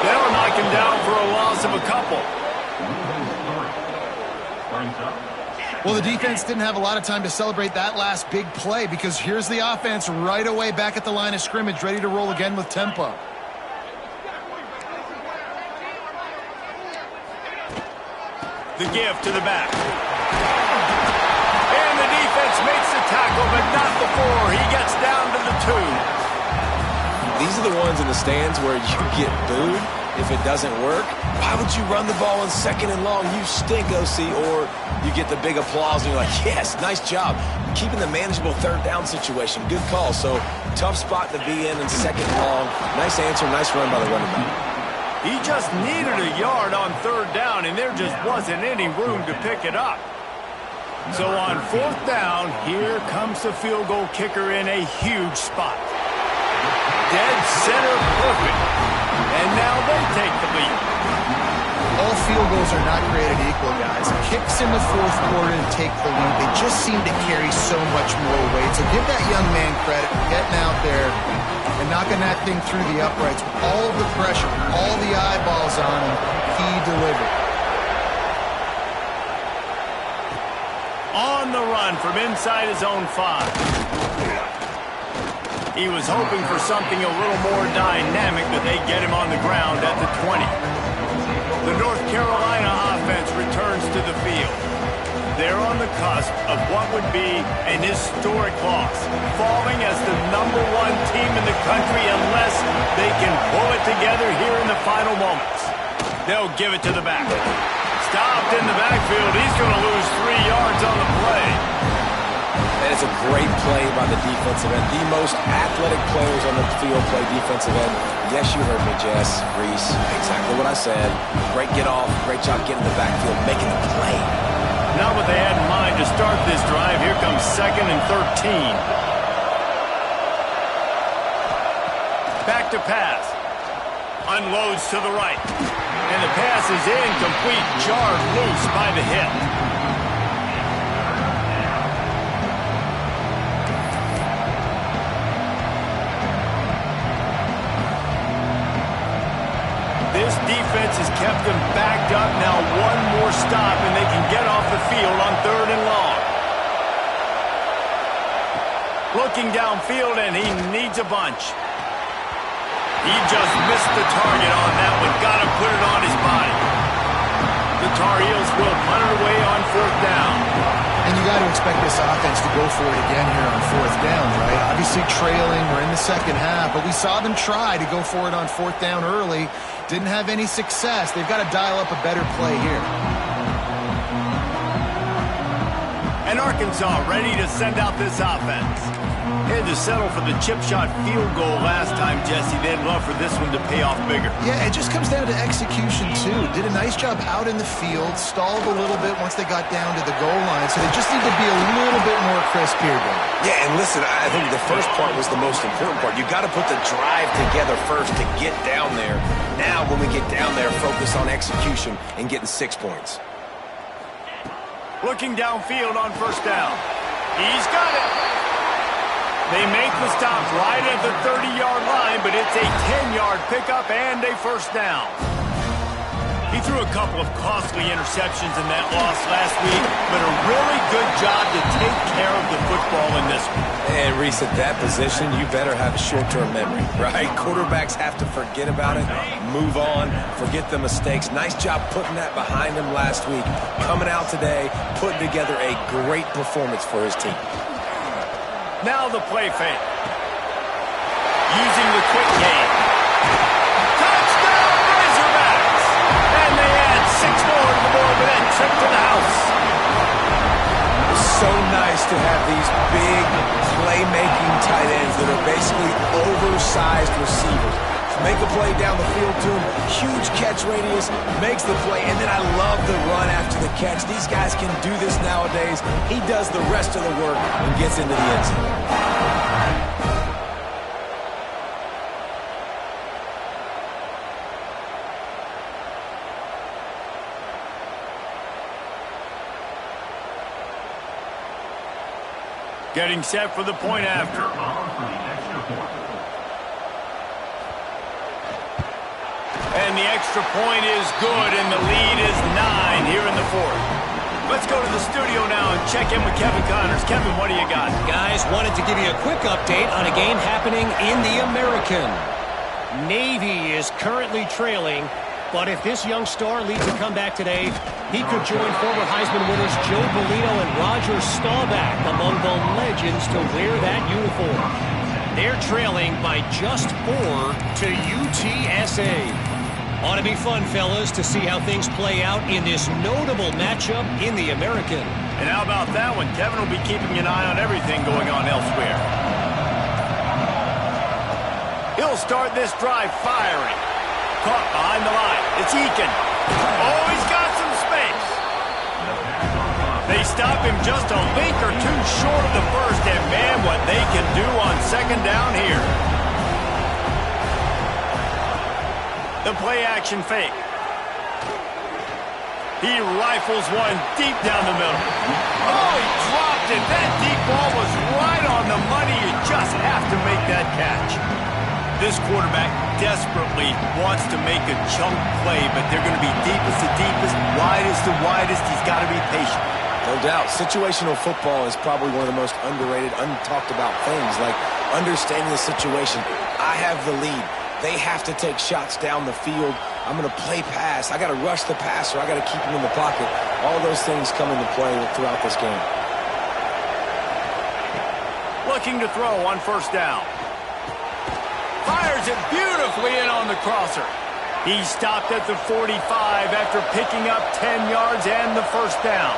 They'll knock him down for a loss of a couple. Well, the defense didn't have a lot of time to celebrate that last big play because here's the offense right away back at the line of scrimmage, ready to roll again with tempo. The give to the back. And the defense makes the tackle, but not before he gets down to the 2. These are the ones in the stands where you get booed if it doesn't work. Why would you run the ball on 2nd and long? You stink, OC. Or you get the big applause and you're like, yes, nice job. Keeping the manageable 3rd down situation. Good call. So tough spot to be in 2nd and long. Nice answer, nice run by the running back. He just needed a yard on 3rd down, and there just wasn't any room to pick it up. So on 4th down, here comes the field goal kicker in a huge spot. Dead center perfect. And now they take the lead. All field goals are not created equal, guys. Kicks in the 4th quarter and take the lead. They just seem to carry so much more weight. So give that young man credit for getting out there and knocking that thing through the uprights with all of the pressure, all the eyeballs on him. He delivered. On the run from inside his own 5. He was hoping for something a little more dynamic, but they get him on the ground at the 20. The North Carolina offense returns to the field. They're on the cusp of what would be an historic loss, falling as the #1 team in the country unless they can pull it together here in the final moments. They'll give it to the back. Stopped in the backfield. He's going to lose 3 yards on the play. And it's a great play by the defensive end. The most athletic players on the field play defensive end. Yes, you heard me, Jess, Reese. Exactly what I said. Great get off. Great job getting the backfield, making the play. Not what they had in mind to start this drive. Here comes 2nd and 13. Back to pass. Unloads to the right. And the pass is incomplete. Jarred loose by the hip. This defense has kept them backed up. Now one more stop, and they can get off the field on 3rd and long. Looking downfield, and he needs a bunch. He just missed the target on that one. Got to put it on his body. The Tar Heels will punt it away on 4th down. And you got to expect this offense to go for it again here on 4th down, right? Obviously trailing, we're in the 2nd half, but we saw them try to go for it on 4th down early. Didn't have any success. They've got to dial up a better play here. And Arkansas ready to send out this offense. Had to settle for the chip shot field goal last time, Jesse. They'd love for this one to pay off bigger. Yeah, it just comes down to execution, too. Did a nice job out in the field, stalled a little bit once they got down to the goal line, so they just need to be a little bit more crisp here, Dan. Yeah, and listen, I think the first part was the most important part. You got to put the drive together first to get down there. Now, when we get down there, focus on execution and getting 6 points. Looking downfield on 1st down. He's got it. They make the stop right at the 30-yard line, but it's a 10-yard pickup and a 1st down. He threw a couple of costly interceptions in that loss last week, but a really good job to take care of the football in this one. And Reese, at that position, you better have a short-term memory, right? Quarterbacks have to forget about it, move on, forget the mistakes. Nice job putting that behind him last week. Coming out today, putting together a great performance for his team. Now the play fake. Using the quick game. Touchdown, Razorbacks! And they add 6 more to the board with that trip to the house. It's so nice to have these big playmaking tight ends that are basically oversized receivers. Make a play down the field to him, huge catch radius, makes the play, and then I love the run after the catch. These guys can do this nowadays. He does the rest of the work and gets into the end zone. Getting set for the point after. And the extra point is good, and the lead is 9 here in the fourth. Let's go to the studio now and check in with Kevin Connors. Kevin, what do you got? Guys, wanted to give you a quick update on a game happening in the American. Navy is currently trailing, but if this young star leads a comeback today, he could join former Heisman winners Joe Bolino and Roger Staubach among the legends to wear that uniform. They're trailing by just 4 to UTSA. Ought to be fun, fellas, to see how things play out in this notable matchup in the American. And how about that one? Kevin will be keeping an eye on everything going on elsewhere. He'll start this drive firing. Caught behind the line. It's Eakin. Oh, he's got some space. They stop him just a link or two short of the first, and man, what they can do on second down here. The play-action fake. He rifles one deep down the middle. Oh, he dropped it. That deep ball was right on the money. You just have to make that catch. This quarterback desperately wants to make a chunk play, but they're going to be deepest to deepest, widest to widest. He's got to be patient. No doubt. Situational football is probably one of the most underrated, untalked about things, like understanding the situation. I have the lead. They have to take shots down the field. I'm going to play pass. I got to rush the passer. I got to keep him in the pocket. All those things come into play throughout this game. Looking to throw on first down. Fires it beautifully in on the crosser. He stopped at the 45 after picking up 10 yards and the first down.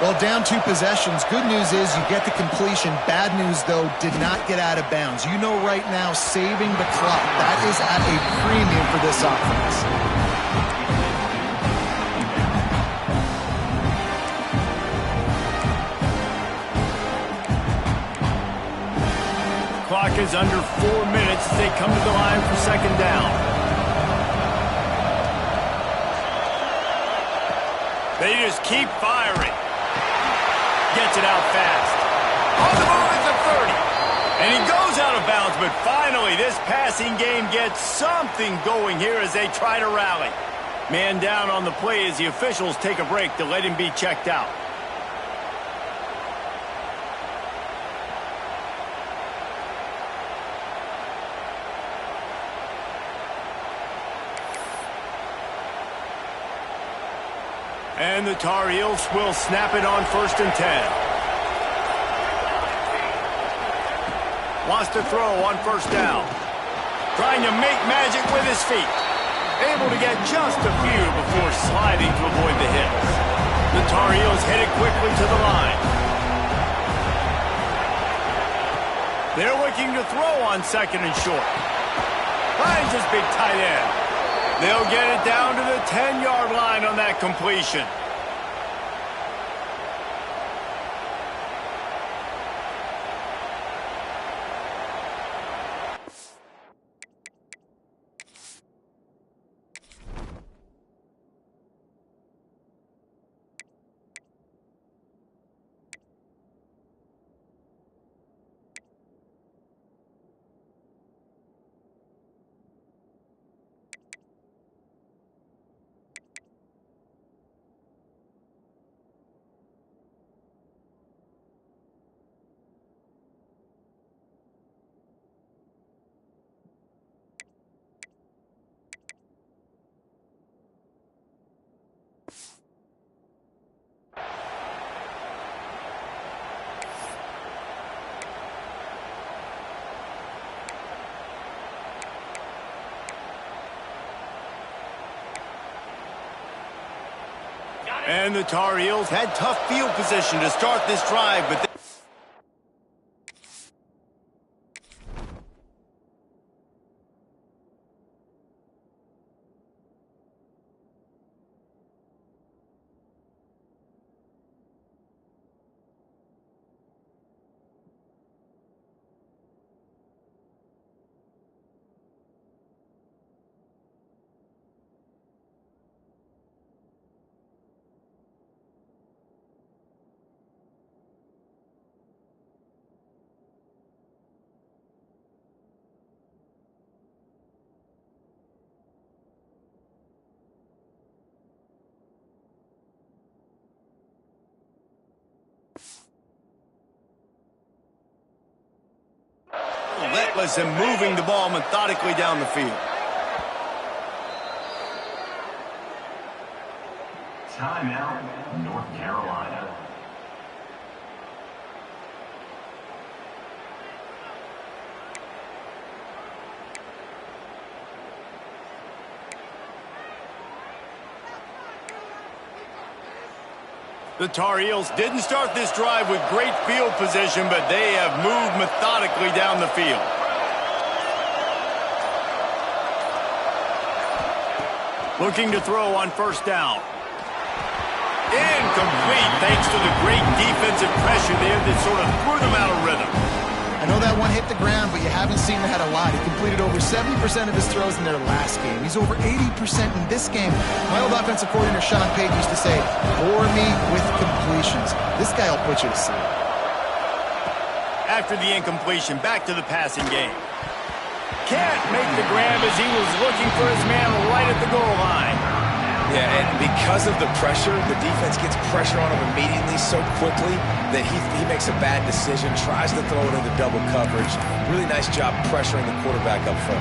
Well, down 2 possessions. Good news is you get the completion. Bad news, though, did not get out of bounds. You know right now, saving the clock. That is at a premium for this offense. Clock is under 4 minutes as they come to the line for second down. They just keep firing. Gets it out fast. On the move at the 30. And he goes out of bounds, but finally this passing game gets something going here as they try to rally. Man down on the play as the officials take a break to let him be checked out. And the Tar Heels will snap it on 1st and 10. Wants to throw on first down. Trying to make magic with his feet. Able to get just a few before sliding to avoid the hits. The Tar Heels headed quickly to the line. They're looking to throw on 2nd and short. Finds his big tight end. They'll get it down to the 10-yard line on that completion. And the Tar Heels had tough field position to start this drive, but relentless in moving the ball methodically down the field. Timeout, North Carolina. The Tar Heels didn't start this drive with great field position, but they have moved methodically down the field. Looking to throw on first down. Incomplete thanks to the great defensive pressure there that sort of threw them out of rhythm. I know that one hit the ground, but you haven't seen that a lot. He completed over 70% of his throws in their last game. He's over 80% in this game. My old offensive coordinator, Sean Payton, used to say, bore me with completions. This guy will put you to sleep. After the incompletion, back to the passing game. Can't make the grab as he was looking for his man right at the goal line. Yeah, and because of the pressure, the defense gets pressure on him immediately so quickly that he makes a bad decision, tries to throw it into double coverage. Really nice job pressuring the quarterback up front.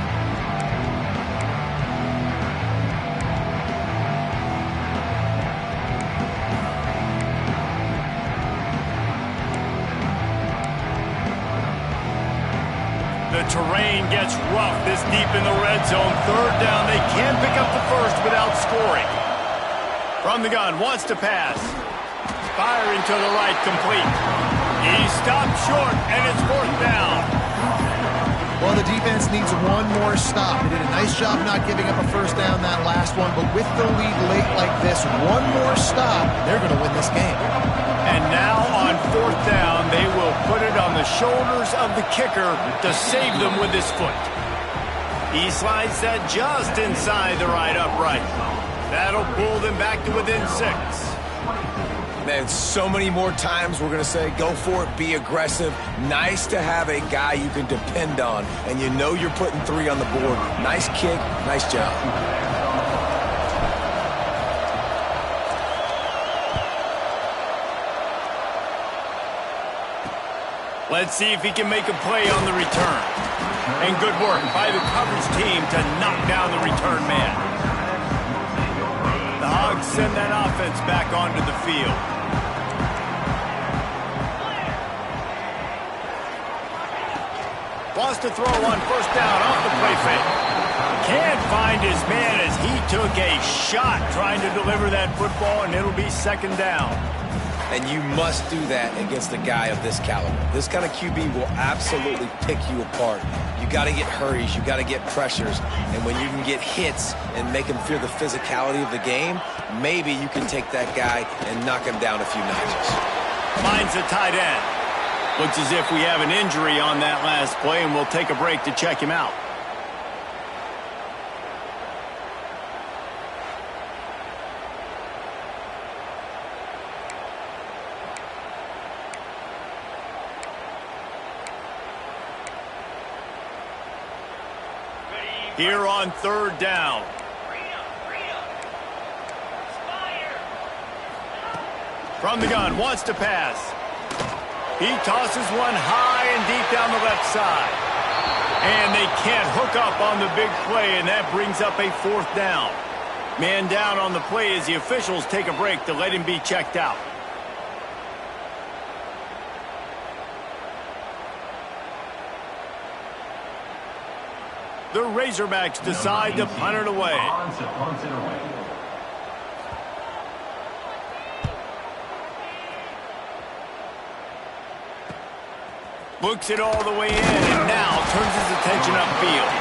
The terrain gets rough this deep in the red zone. Third down, they can pick up the first without scoring. From the gun, wants to pass. Firing to the right, complete. He stopped short, and it's fourth down. Well, the defense needs one more stop. They did a nice job not giving up a first down that last one, but with the lead late like this, one more stop, they're going to win this game. And now on fourth down, they will put it on the shoulders of the kicker to save them with his foot. He slides that just inside the right upright. That'll pull them back to within 6. Man, so many more times we're going to say, go for it, be aggressive. Nice to have a guy you can depend on, and you know you're putting 3 on the board. Nice kick, nice job. Let's see if he can make a play on the return. And good work by the coverage team to knock down the return man. The Hogs send that offense back onto the field. Wants to throw on first down off the play fake. Can't find his man as he took a shot trying to deliver that football, and it'll be second down. And you must do that against a guy of this caliber. This kind of QB will absolutely pick you apart. You got to get hurries, you got to get pressures, and when you can get hits and make him feel the physicality of the game, maybe you can take that guy and knock him down a few notches. Finds a tight end. Looks as if we have an injury on that last play, and we'll take a break to check him out. Here on third down. From the gun, wants to pass. He tosses one high and deep down the left side. And they can't hook up on the big play, and that brings up a fourth down. Man down on the play as the officials take a break to let him be checked out. The Razorbacks decide to punt it away. Looks it all the way in, and now turns his attention upfield.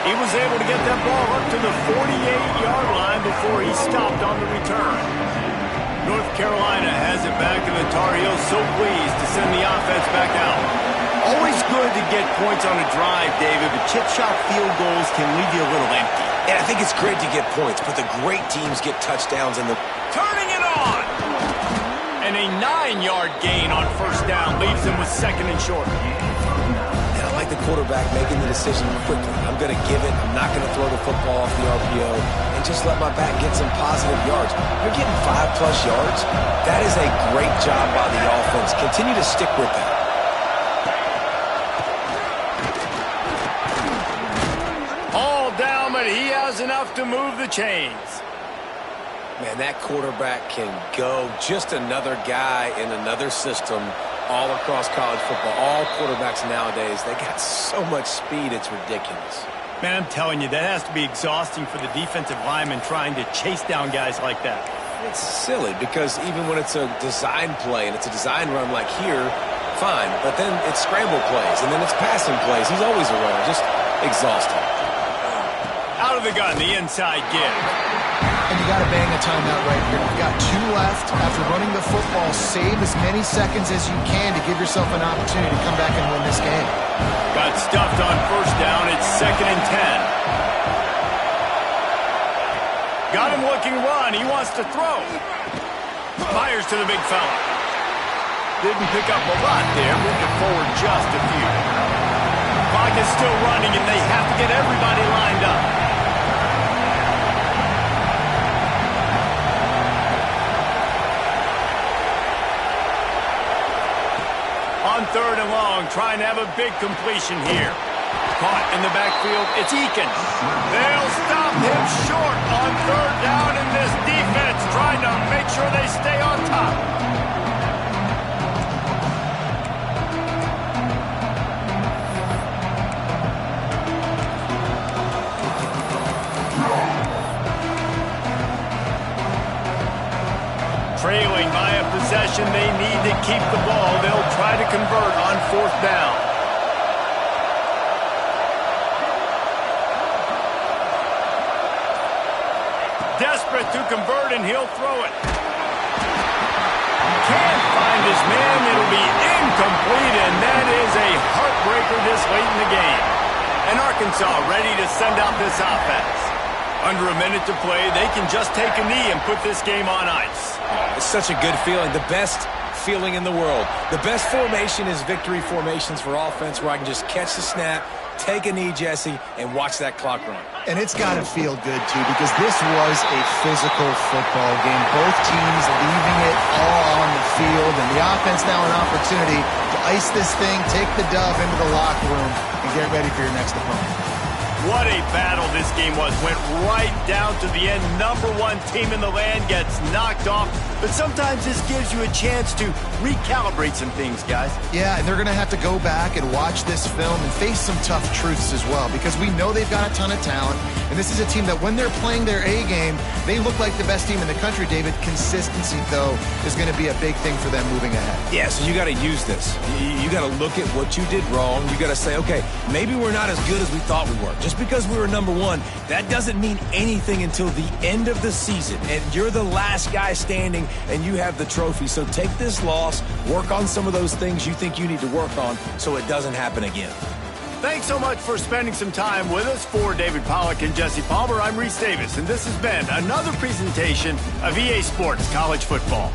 He was able to get that ball up to the 48-yard line before he stopped on the return. North Carolina has it back, and the Tar Heels so pleased to send the offense back out. Always good to get points on a drive, David, but chip shot field goals can leave you a little empty. And I think it's great to get points, but the great teams get touchdowns and the... Turning it on! And a 9-yard gain on first down leaves him with second and short. And I like the quarterback making the decision quickly. I'm going to give it. I'm not going to throw the football off the RPO and just let my back get some positive yards. You're getting 5+ yards. That is a great job by the offense. Continue to stick with that. moment, he has enough to move the chains. Man, that quarterback can go. Just another guy in another system all across college football. All quarterbacks nowadays, they got so much speed, it's ridiculous. Man, I'm telling you, that has to be exhausting for the defensive lineman trying to chase down guys like that. It's silly because even when it's a design play and it's a design run like here, fine. But then it's scramble plays and then it's passing plays. He's always a runner. Just exhausting. Out of the gun, the inside give. And you got to bang a timeout right here. You've got 2 left. After running the football, save as many seconds as you can to give yourself an opportunity to come back and win this game. Got stuffed on first down. It's 2nd and 10. Got him looking run. He wants to throw. Fires to the big fella. Didn't pick up a lot there. Moved it forward just a few. Clock is still running, and they have to get everybody lined up. On 3rd and long, trying to have a big completion here. Caught in the backfield, it's Eakin. They'll stop him short on 3rd down, and this defense trying to make sure they stay on top. Trailing by a possession, they need to keep the ball. They'll try to convert on 4th down. Desperate to convert, and he'll throw it. Can't find his man. It'll be incomplete, and that is a heartbreaker this late in the game. And Arkansas ready to send out this offense. Under a minute to play, they can just take a knee and put this game on ice. It's such a good feeling. The best feeling in the world. The best formation is victory formations for offense where I can just catch the snap, take a knee, Jesse, and watch that clock run. And it's got to feel good, too, because this was a physical football game. Both teams leaving it all on the field, and the offense now an opportunity to ice this thing, take the dub into the locker room, and get ready for your next opponent. What a battle this game was. Went right down to the end. #1 team in the land gets knocked off. But sometimes this gives you a chance to recalibrate some things, guys. Yeah, and they're going to have to go back and watch this film and face some tough truths as well, because we know they've got a ton of talent. And this is a team that when they're playing their A game, they look like the best team in the country, David. Consistency, though, is going to be a big thing for them moving ahead. Yeah, so you got to use this. You got to look at what you did wrong. You got to say, okay, maybe we're not as good as we thought we were. Just because we were #1, that doesn't mean anything until the end of the season. And you're the last guy standing, and you have the trophy. So take this loss, work on some of those things you think you need to work on so it doesn't happen again. Thanks so much for spending some time with us. For David Pollack and Jesse Palmer, I'm Reese Davis, and this has been another presentation of EA Sports College Football.